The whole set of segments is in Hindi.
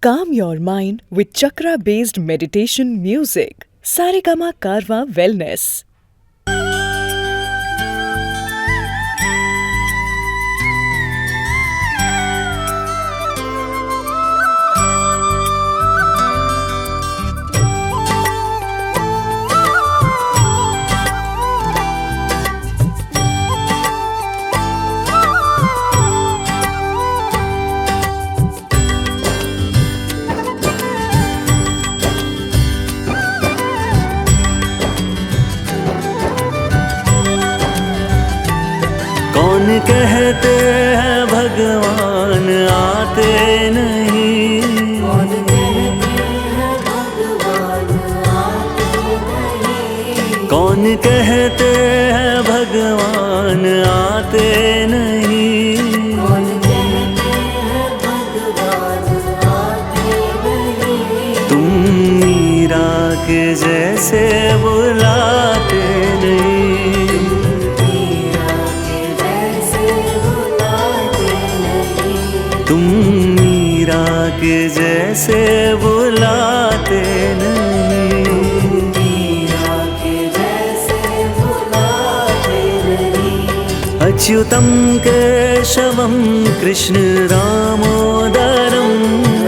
Calm your mind with chakra-based meditation music. Saregama Karwa Wellness. कौन कहते हैं भगवान आते नहीं, कौन कहते हैं भगवान आते नहीं, कौन कहते हैं भगवान आते नहीं, कौन कहते हैं भगवान आते नहीं। तुम मीरा के जैसे बुलाते नहीं, तुम मीरा के जैसे बुलाते नहीं, मीरा के जैसे बुलाते नहीं। अच्युतम केशवम कृष्ण दामोदरम,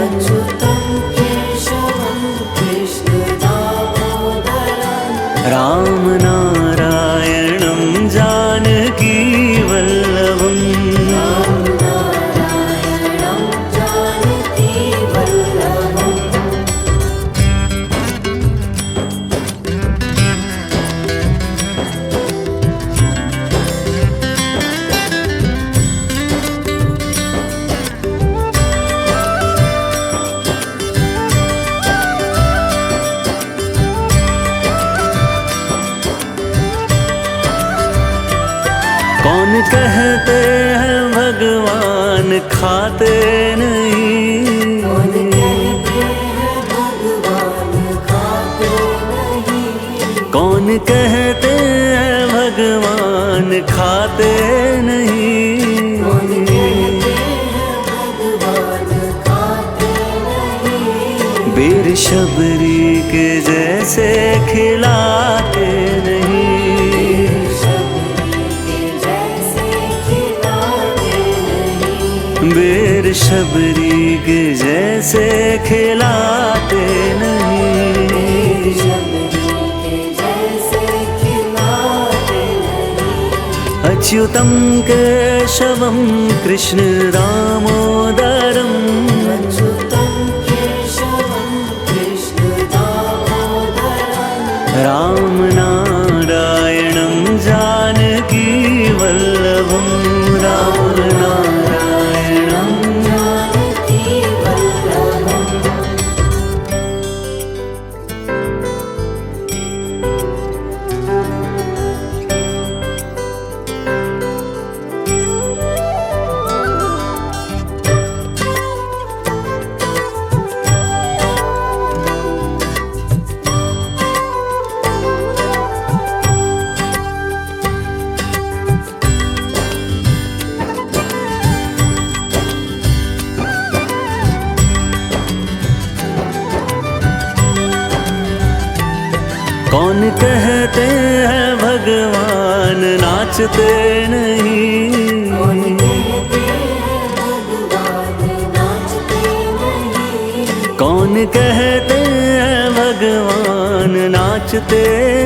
अच्युतं केशवं कृष्ण दामोदरं, राम नारायणं जानकी वल्लभम, नारायणं जानकी वल्लभम्। कौन कहते हैं भगवान खाते नहीं, कौन कहते हैं भगवान खाते नहीं, कौन कहते हैं भगवान खाते नहीं, कौन कहते हैं भगवान खाते नहीं। बेर शबरी के जैसे खिलाते नहीं, बेर शबरी के जैसे खिलाते नहीं, अच्युतम केशवम कृष्ण दामोदरम, अच्युतं केशवं कृष्ण दामोदरं, राम नारायणं जानकी वल्लभम, राम नारायणं जानकी वल्लभम्। कौन कहते हैं भगवान नाचते नहीं, कौन कहते हैं भगवान नाचते नहीं, कौन कहते हैं भगवान नाचते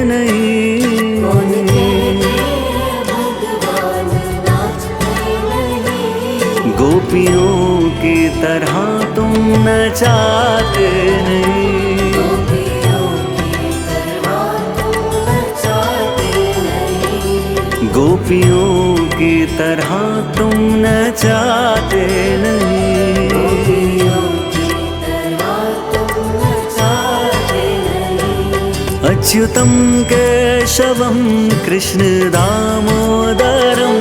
नहीं, कौन कहते हैं भगवान नाचते नहीं। गोपियों की तरह तुम नचाते नहीं, गोपियों की तरह तुम नचाते नहीं, गोपियों की तरह तुम नचाते नहीं, गोपियों की तरह तुम नचाते नहीं। अच्युतम केशवम कृष्ण दामोदरम,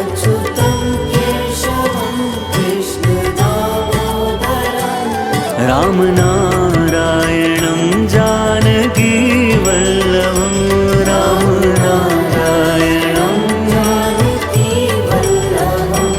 अच्युतं केशवं कृष्ण दामोदरं, राम नारायणं जानकी वल्लभम, राम नारायणं जानकी वल्लभम्।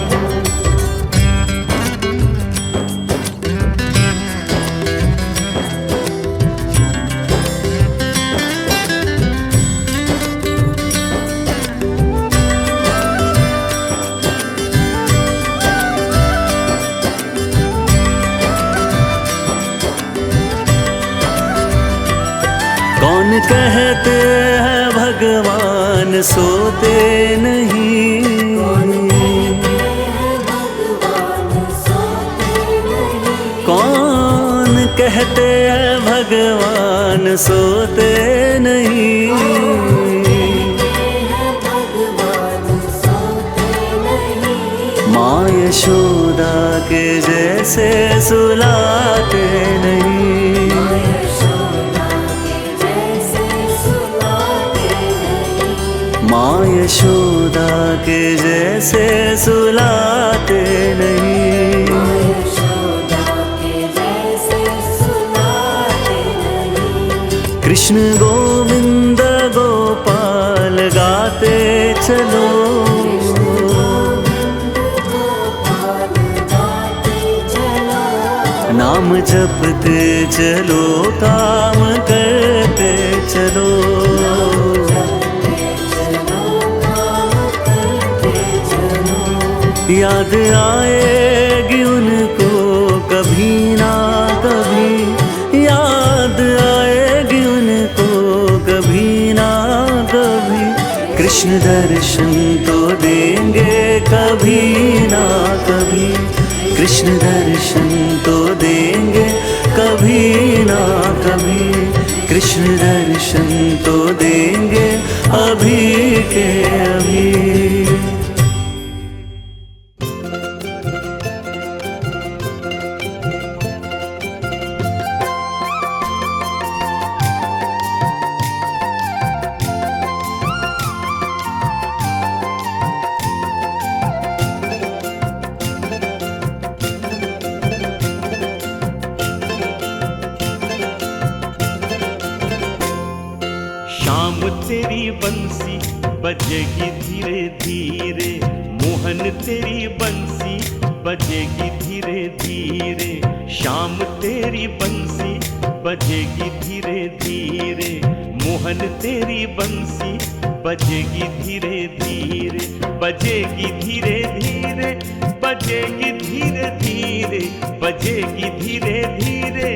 कहते हैं भगवान सोते नहीं, कौन कहते हैं भगवान सोते नहीं। माँ यशोदा के जैसे सुलाते नहीं, माँ यशोदा के जैसे सुलाते नहीं। कृष्ण गोविंद गोपाल गाते चलो, नाम जपते चलो, काम करते चलो। याद आएगी उनको कभी ना कभी, याद आएगी उनको कभी ना कभी। कृष्ण दर्शन तो देंगे कभी ना कभी, कृष्ण दर्शन तो देंगे कभी ना कभी, कृष्ण दर्शन तो देंगे अभी के अभी। शाम तेरी बंसी बजेगी धीरे धीरे, मोहन तेरी बंसी बजेगी धीरे धीरे। शाम तेरी बंसी बजेगी धीरे धीरे, मोहन तेरी बंसी बजेगी धीरे धीरे। बजेगी धीरे धीरे, बजेगी धीरे धीरे, बजेगी धीरे धीरे,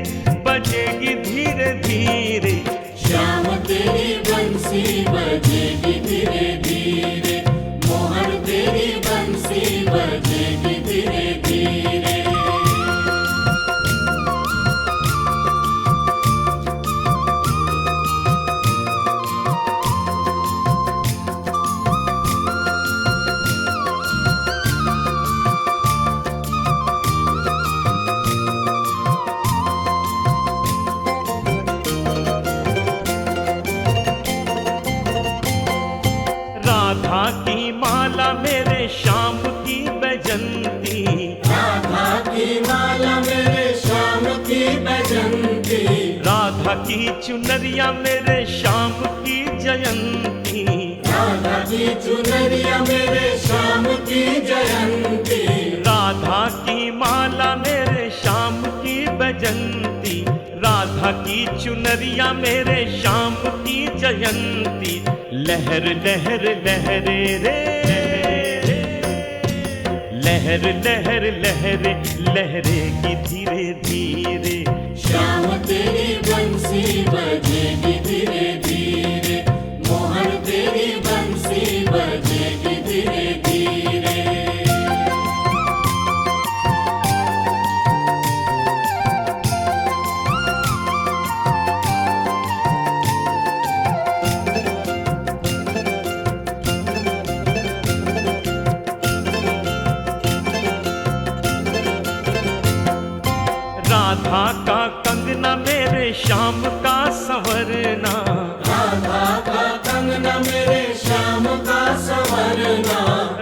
बजेगी धीरे धीरे। श्याम तेरी बंसी बजेगी धीरे धीरे, मोहन तेरी बंसी बजेगी धीरे धीरे। राधा की माला मेरे श्याम की बजंती, राधा की माला मेरे श्याम की बजंती, राधा की चुनरिया मेरे श्याम की जयंती, राधा की चुनरिया मेरे श्याम की जयंती। राधा की माला मेरे श्याम की बजंती, राधा की चुनरिया मेरे श्याम की जयंती। लहर लहर लहरे रे, लहर लहर लहरे लहरेगी धीरे धीरे। श्याम तेरी बंसी बजेगी धीरे धीरे, मोहन तेरी बंसी बजेगी धीरे धीरे। राधा का कंगना मेरे श्याम का संवरना, राधा का कंगना मेरे श्याम का संवरना,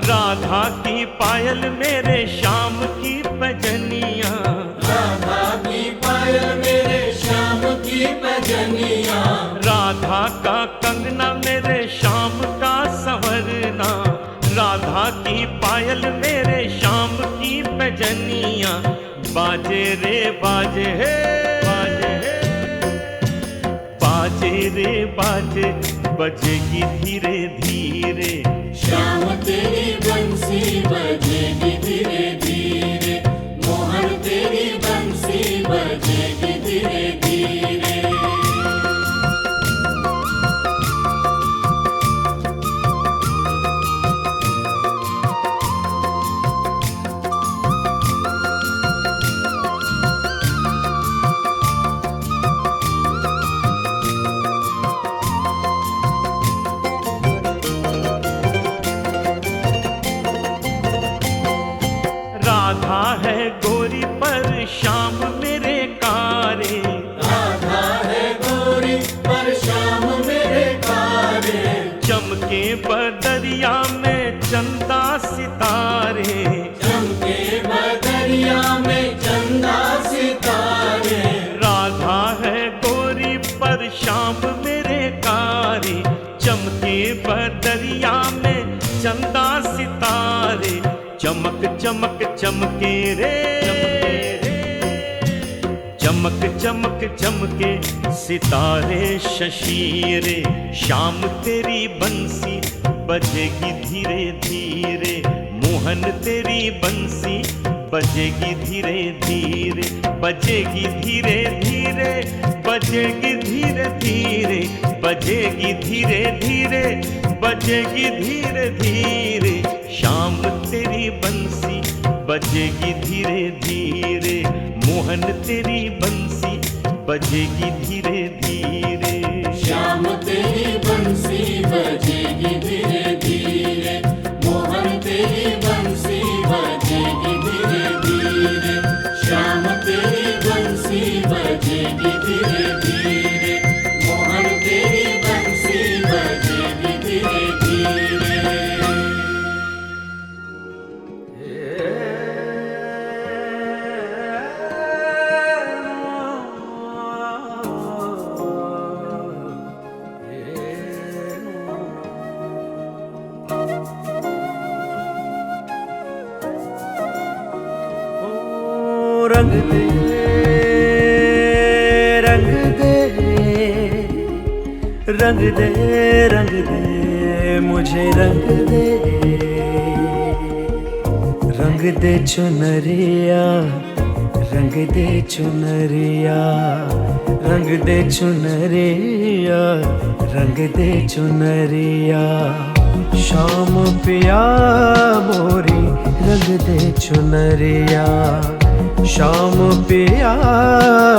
राधा की पायल मेरे श्याम की भजनिया, राधा की पायल मेरे श्याम की भजनिया। राधा का कंगना मेरे श्याम का संवरना, राधा की पायल मेरे श्याम की भजनिया। बाजे रे बाजे हे, बाजे हे, बाजे रे बाजे, बजेगी धीरे धीरे। श्याम तेरी बंसी बजेगी धीरे धीरे, मोहन तेरी बंसी बजेगी धीरे धीरे। बदरिया में चंदा सितारे, चमके बदरिया में चंदा सितारे। राधा है गोरी पर श्याम मेरे कारी, चमके बदरिया में चंदा सितारे, चमक चमक चमके रे, चमक चमक चमके सितारे शशीरे। शाम तेरी बंसी बजेगी धीरे धीरे, मोहन तेरी बंसी बजेगी धीरे धीरे, बजेगी धीरे धीरे, बजेगी धीरे धीरे, बजेगी धीरे धीरे, बजेगी धीरे धीरे। शाम तेरी बंसी बजेगी धीरे धीरे, मोहन तेरी बंसी बजेगी धीरे धीरे। श्याम तेरी बंसी बजेगी धीरे धीरे, मोहन तेरी बंसी बजेगी धीरे धीरे। श्याम तेरी बंसी बजेगी धीरे धीरे, मोहन तेरी बंसी बजेगी धीरे धीरे। रंग दे रंग दे रंग दे रंग दे मुझे रंग दे, रंग दे चुनरिया, रंग दे चुनरिया, रंग दे चुनरिया, रंग दे चुनरिया। शाम पिया मोरी रंग दे चुनरिया, शाम पिया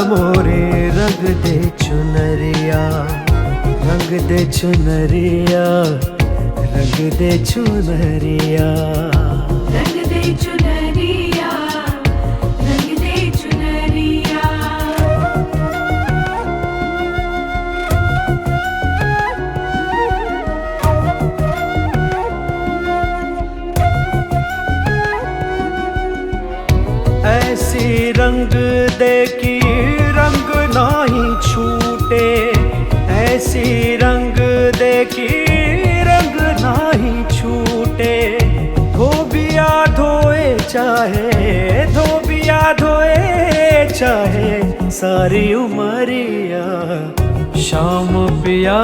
मोरे रंग दे चुनरिया, रंग दे चुनरिया, रंग दे चुनरिया, रंग दे चुनरिया, रंग दे चुनरिया। ऐसी रंग दे कि रंग नाही छूटे, ऐसी रंग दे कि रंग नाही छूटे। धोबिया धोए चाहे, धोबिया धोए चाहे सारी उमरिया। शाम पिया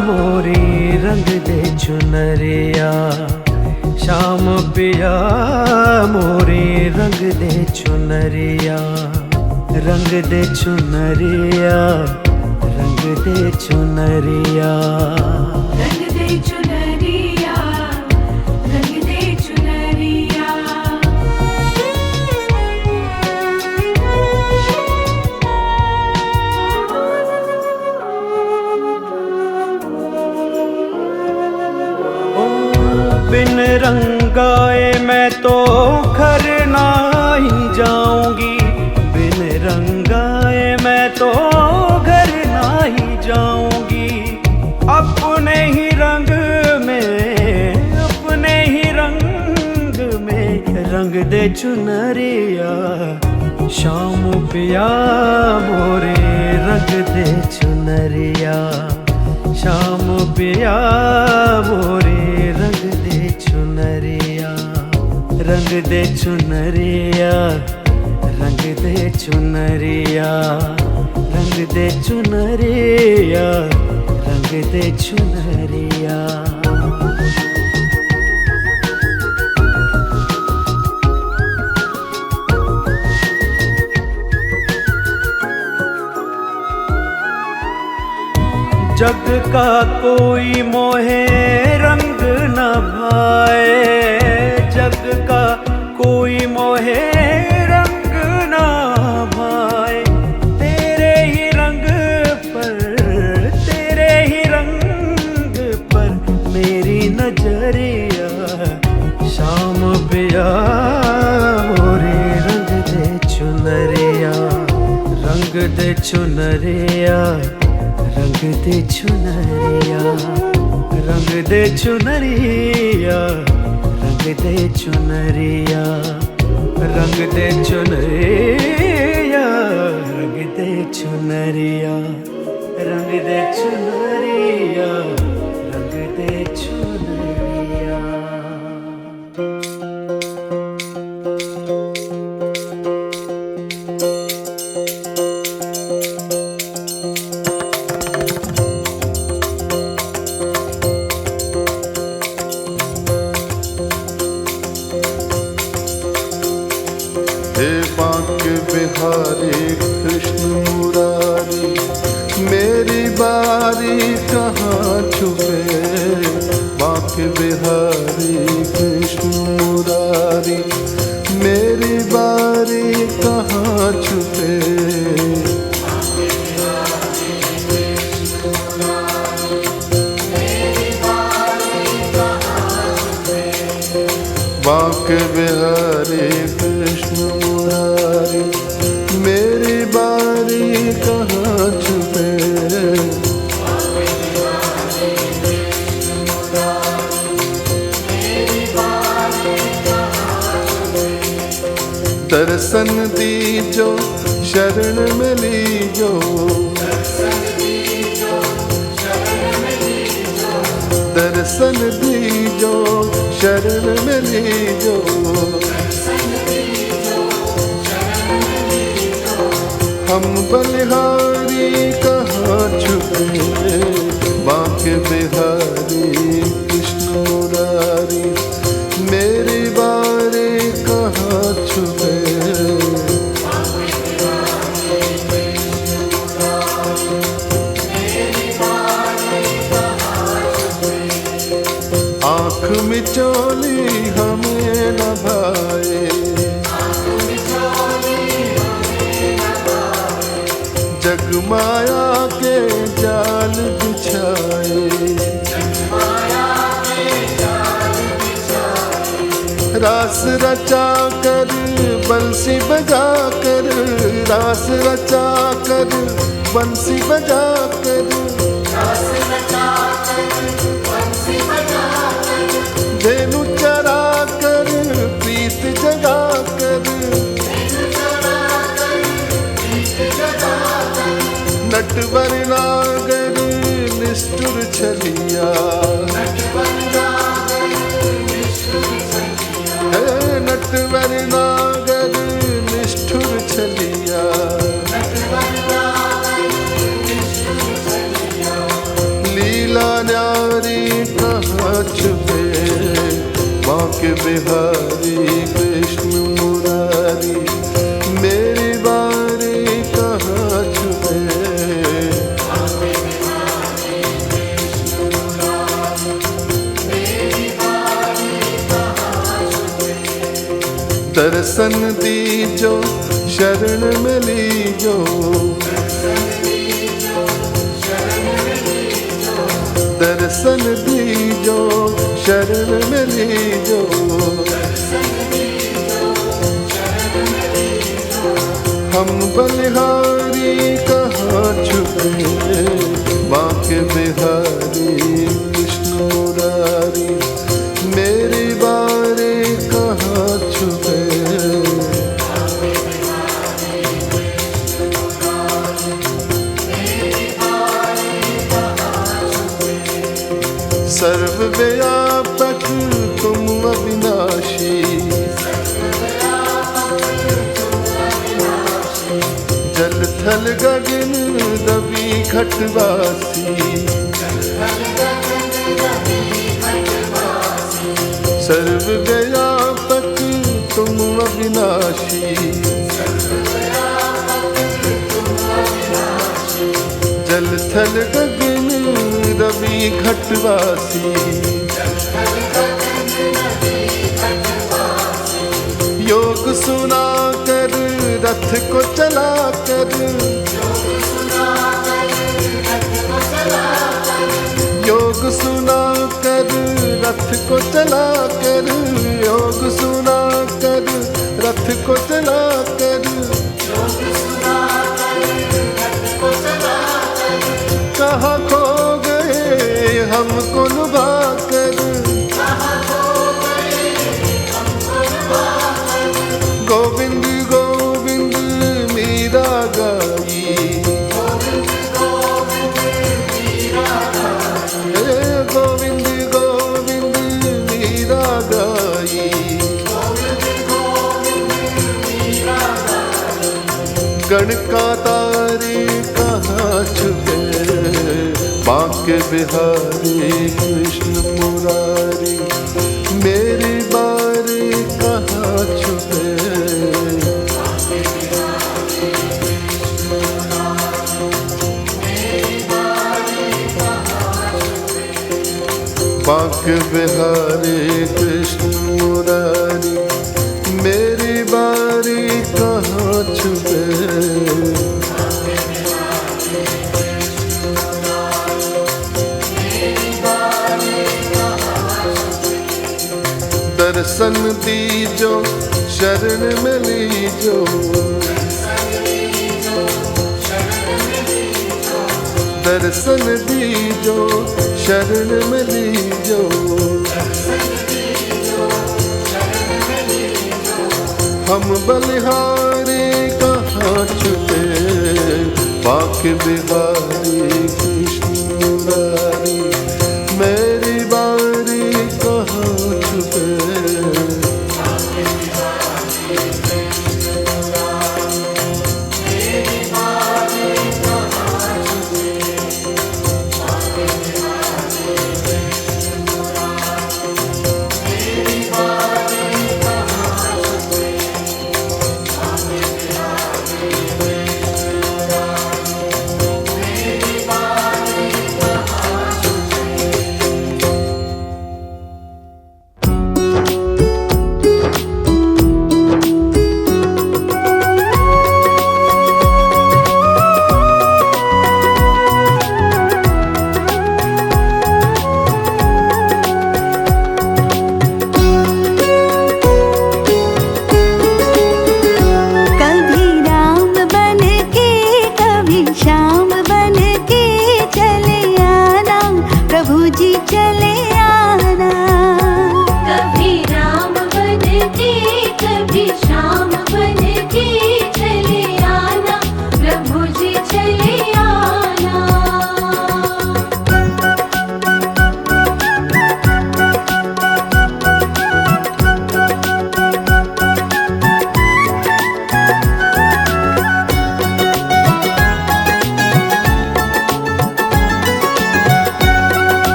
मोरी रंग दे चुनरिया, शाम पिया मोरे रंग दे चुनरिया, रंग दे चुनरिया, रंग दे चुनरिया, रंग दे चुनरिया, रंग दे चुनरिया। बिन रंगाए मैं तो घर नहीं जाऊंगी, बिन रंगाए मैं तो घर नहीं जाऊंगी। अपने ही रंग में, अपने ही रंग में रंग दे चुनरिया। शाम पिया मोरे रंग दे चुनरिया, शाम पिया मोरे रंग दे चुनरिया, रंग दे चुनरिया, रंग दे चुनरिया, रंग दे चुनरिया, रंग दे चुनरिया। जग का कोई मोहे रंग न भाए, जग का कोई मोहे रंग न भाए। तेरे ही रंग पर, तेरे ही रंग पर मेरी नजरिया। शाम पिया मोरे रंग दे चुनरिया, रंग दे चुनरिया, रंग दे चुनरिया, रंग दे चुनरिया, रंग दे चुनरिया, रंग दे चुनरिया, रंग दे चुनरिया, रंग दे चुनरिया, रंग दे चुनरिया। हे बांके बिहारी कृष्ण मुरारी, मेरी बारी कहाँ छुपे। बांके बिहारी कृष्ण मुरारी, मेरी बारी कहाँ छुपे। बांके बिहारी कृष्ण मुरारी, मेरी बारी कहाँ छुपे। दर्शन दीजो शरण में लीजो, दर्शन दीजो शरण में लीजो। हम बलिहारी कहाँ छुपे। बांके बिहारी कृष्ण मुरारी, मेरी बारी कहाँ छुपे। आँख मिचोली हमें न भाए, जग माया के जाल बिछाए। रास रचा कर बंसी बजा कर, रास रचा कर बंसी बजा कर। धेनु चरा कर प्रीत जगा कर, नटवर नागर निष्ठुर छलिया। है नटवर नागर निष्ठुर छलिया। लीला न्यारी कहाँ छुपे। बांके बिहारी कृष्ण मुरारी, मेरी बारी कहाँ छुपे। दर्शन दीजो शरण में लीजो, दर्शन दीजो शरण में लीजो। हम बलिहारी कहाँ छुपे। बांके बिहारी कृष्ण मुरारी, मेरी बारी कहाँ छुपे। सर्वव्यापक तुम अविनाशी, जल थल गगन रवि घटवासी। सर्वव्यापक तुम अविनाशी, जल थल गगन रवि घटवासी। योग सुना कर रथ को चला कर, योग सुना कर रथ को चला कर, योग सुना कर रथ को चला कर। गणका तारी कहाँ छुपे, बांके बिहारी कृष्ण मुरारी मेरी बारी कहाँ छुपे। बांके बिहारी कृष्ण मुरारी मेरी बारी कहाँ छुपे। दर्शन दीजो शरण में लीजो, दर्शन दीजो शरण में लीजो। हम बलिहारी कहाँ छुपे, बांके बिहारी कृष्ण मुरारी मेरी बारी कहाँ छुपे।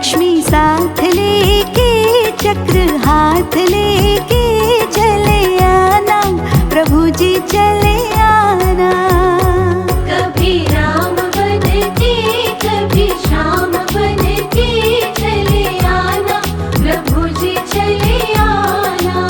लक्ष्मी साथ लेके चक्र हाथ लेके चले आना, प्रभु जी चले आना। कभी राम बन के कभी श्याम बन के चले आना, प्रभु जी चले आना।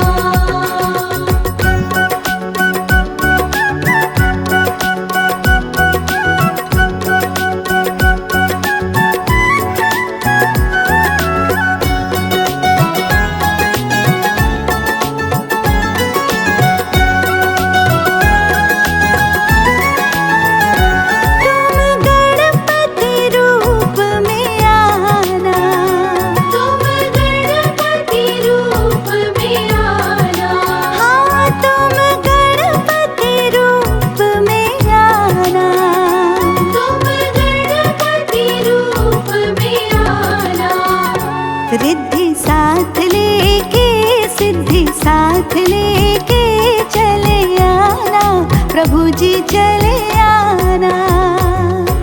रिद्धि साथ लेके सिद्धि साथ लेके चले आना, प्रभु जी चले आना।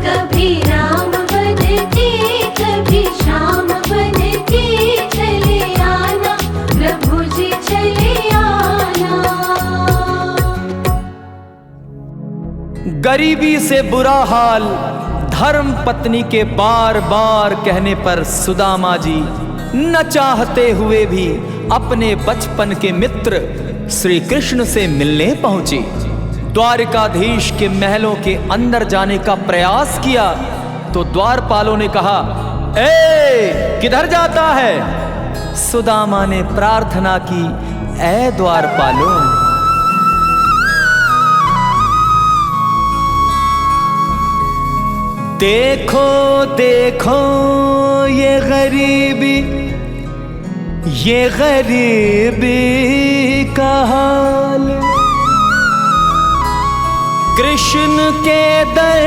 कभी राम बन के कभी श्याम बन के चले आना, प्रभु जी चले आना। गरीबी से बुरा हाल धर्म पत्नी के बार बार कहने पर सुदामा जी न चाहते हुए भी अपने बचपन के मित्र श्री कृष्ण से मिलने पहुंची। द्वारिकाधीश के महलों के अंदर जाने का प्रयास किया तो द्वारपालों ने कहा, ए किधर जाता है? सुदामा ने प्रार्थना की, ए द्वारपालों, देखो देखो ये गरीबी का हाल, कृष्ण के दर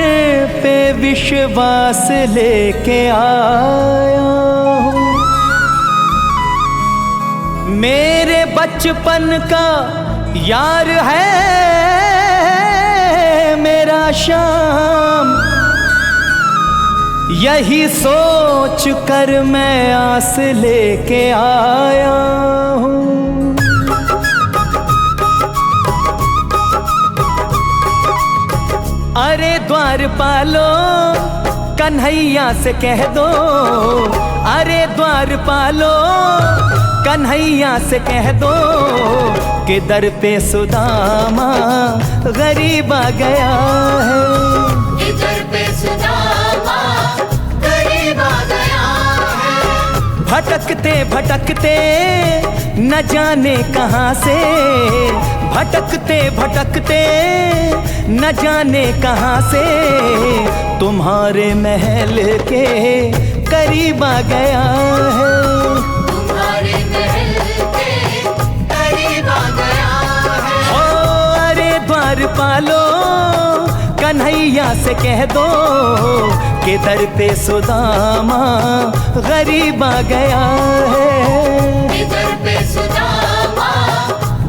पे विश्वास लेके आया हूँ। मेरे बचपन का यार है मेरा श्याम, यही सोच कर मैं आस लेके आया हूँ। अरे द्वारपालो कन्हैया से कह दो, अरे द्वारपालो कन्हैया से कह दो कि दर पे सुदामा गरीब आ गया है। दर पे सुदामा गरीब आ गया है। भटकते भटकते न जाने कहाँ से, भटकते भटकते न जाने कहाँ से तुम्हारे महल के करीब आ गया है। तुम्हारे महल के करीब आ गया है। ओ अरे द्वारपालो कन्हैया से कह दो कि दर पे सुदामा गरीब आ गया है। दर पे सुदामा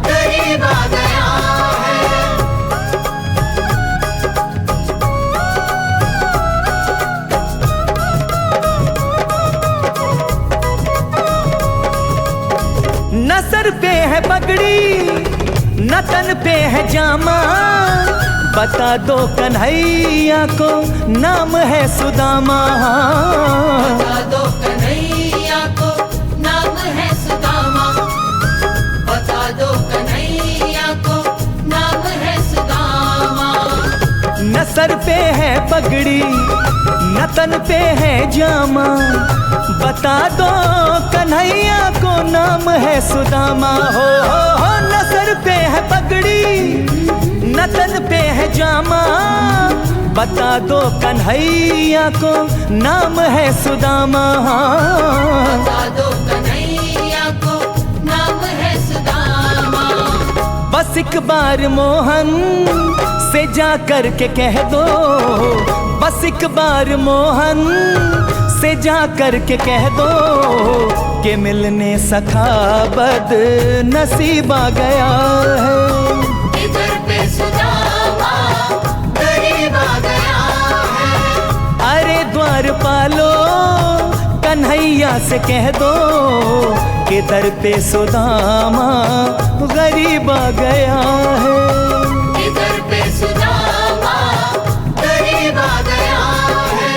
गरीब आ गया है। न सर पे है पगड़ी न तन पे है जामा, बता दो कन्हैया को नाम है सुदामा। बता दो कन्हैया को नाम है सुदामा। बता दो कन्हैया को नाम है सुदामा। न सर पे है पगड़ी न तन पे है जामा, बता दो कन्हैया को नाम है सुदामा। हो न सर पे है पगड़ी न तन पे है जामा, बता दो कन्हैया को नाम है सुदामा। बता दो कन्हैया को नाम है सुदामा। बस एक बार मोहन से जा कर के कह दो, बस एक बार मोहन से जा कर के कह दो कि मिलने सखा बद नसीब आ गया है। इधर पे सुदामा गरीब आ गया है। अरे द्वारपालो कन्हैया से कह दो कि दर पे सुदामा गरीब आ गया है। इधर पे सुदामा गरीब आ गया है।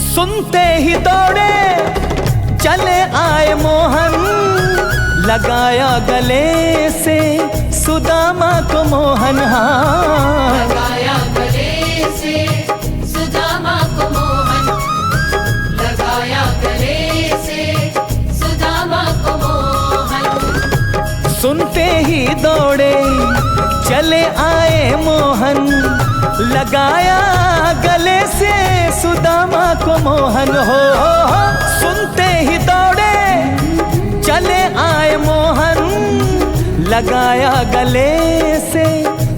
सुनते ही दौड़े चले आए मोहन, लगाया गले से सुदामा को मोहन। हाँ लगाया गले से सुदामा को मोहन, लगाया गले से सुदामा को मोहन। सुनते ही दौड़े चले आए मोहन, लगाया गले से सुदामा को मोहन। हो सुनते ही दौड़े चले आए मोहन, लगाया गले से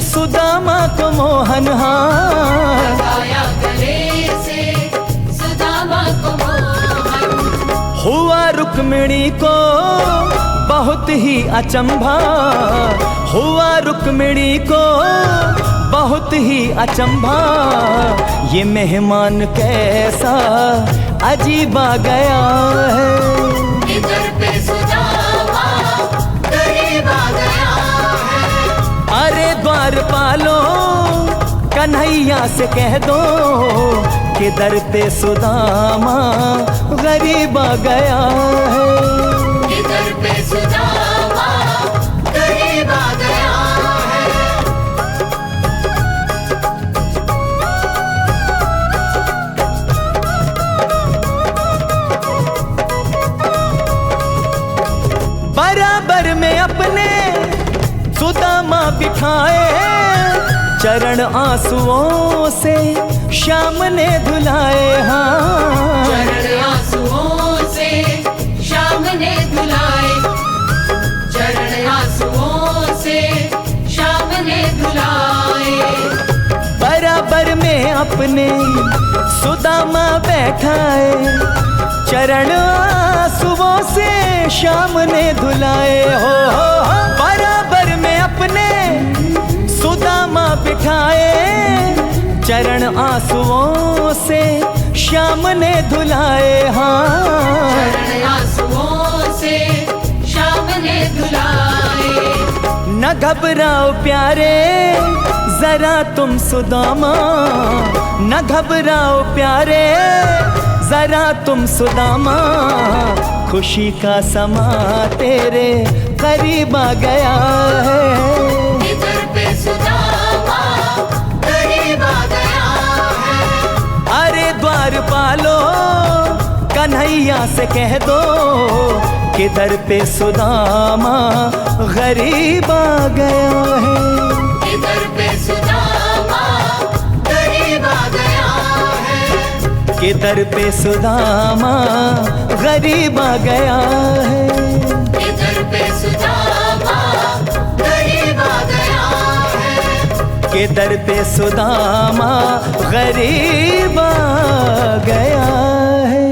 सुदामा को मोहन। हाँ लगाया गले से सुदामा को मोहन। हुआ रुक्मिणी को बहुत ही अचंभा, हुआ रुक्मिणी को बहुत ही अचंभा, ये मेहमान कैसा अजीब आ गया है। इधर पे सुदामा गरीब आ गया है। अरे द्वारपालो कन्हैया से कह दो कि दर पे सुदामा गरीब आ गया है। इधर पे सुदामा गरीब आ गया है। बराबर में अपने सुदामा बिठाए, चरण आंसुओं से श्याम ने धुलाए। हाँ चरण आंसुओं से श्याम ने धुलाए, चरण आंसुओं से श्याम ने धुलाए। बराबर में अपने सुदामा बैठाए, चरण आंसुओं से श्याम ने धुलाए। हो बराबर में अपने सुदामा बिठाए, चरण आंसुओं से श्याम ने धुलाए। हाँ चरण आंसुओं से श्याम ने धुलाए। न घबराओ प्यारे जरा तुम सुदामा, न घबराओ प्यारे जरा तुम सुदामा, खुशी का समा तेरे करीब आ गया है। इधर पे सुदामा गरीब आ गया है। अरे द्वारपालो कन्हैया से कह दो कि दर पे सुदामा गरीब आ गया है। इधर पे सुदामा गरीब आ गया है। कि दर पे सुदामा गरीब आ गया है। इधर पे सुदामा गरीब आ गया है। कि दर पे सुदामा गरीब आ गया है।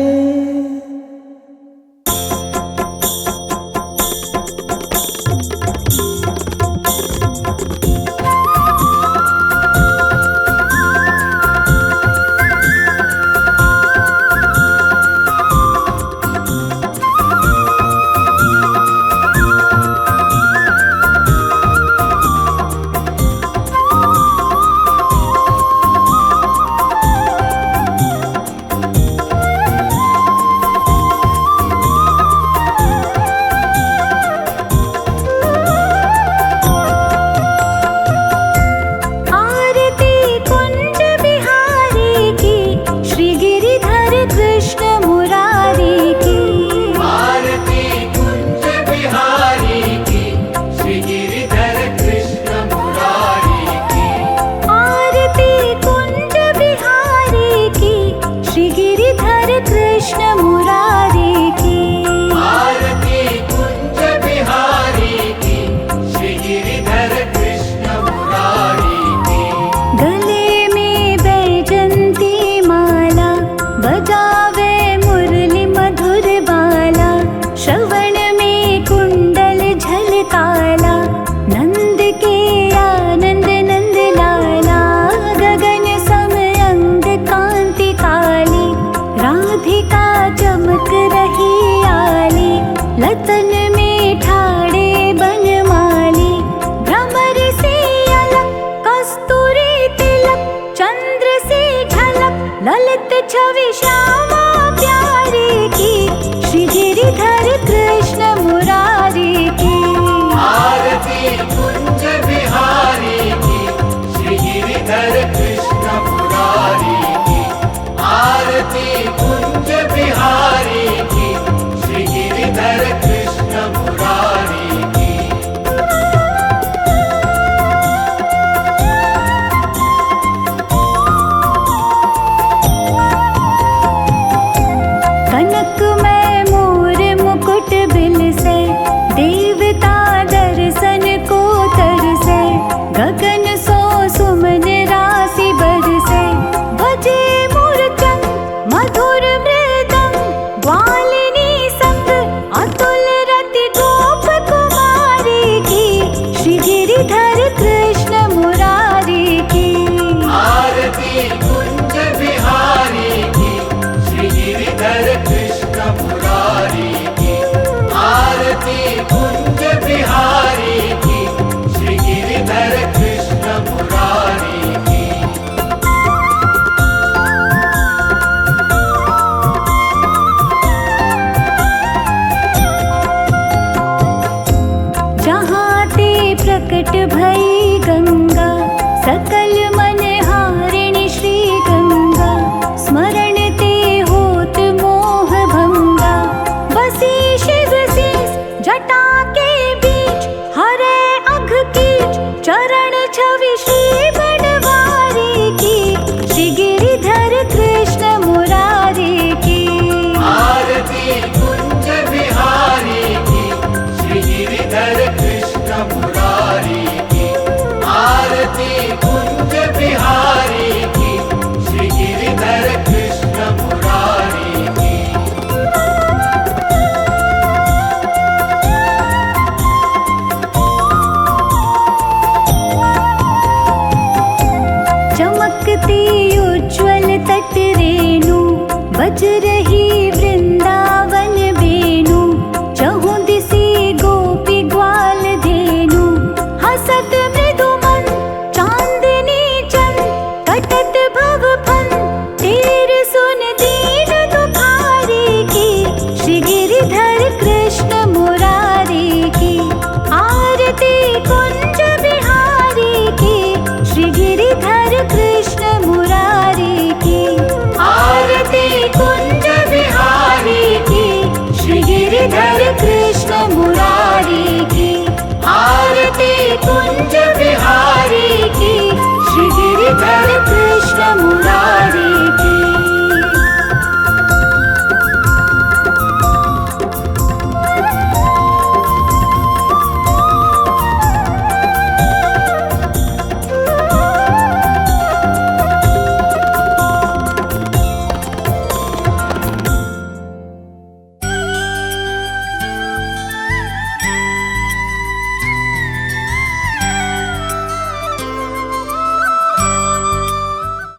गई गंगा, सकल मन हारिणी श्री गंगा, स्मरण ते होत मोह भंगा। बसी शिव शीस जटा के बीच, हरे अघ कीच चरण छवि श्री बनवारी की। श्री गिरिधर कृष्ण मुरारी की, आरती कुंज बिहारी की, श्री गिरिधर कृष्ण मुरारी की। आरती कुंज बिहारी की, श्री गिरिधर कृष्ण मुरारी की। चमकती उज्ज्वल तट रेणु, बज रही वृंदावन वेणु। चहुँ दिसी गोपी ग्वाल धेनु, हसत मृदुमन चांदनी चंद। कटत भव फन तेर सुन दीन दुखारी की। श्री गिरिधर कृष्ण मुरारी की, आरती कुंज बिहारी की। श्री गिरिधर कृष्ण मुरारी की, आरती कुंज बिहारी की। श्री गिरिधर कृष्ण मुरारी की, आरती कुंज बिहारी की। श्री गिरिधर कृष्ण मुरारी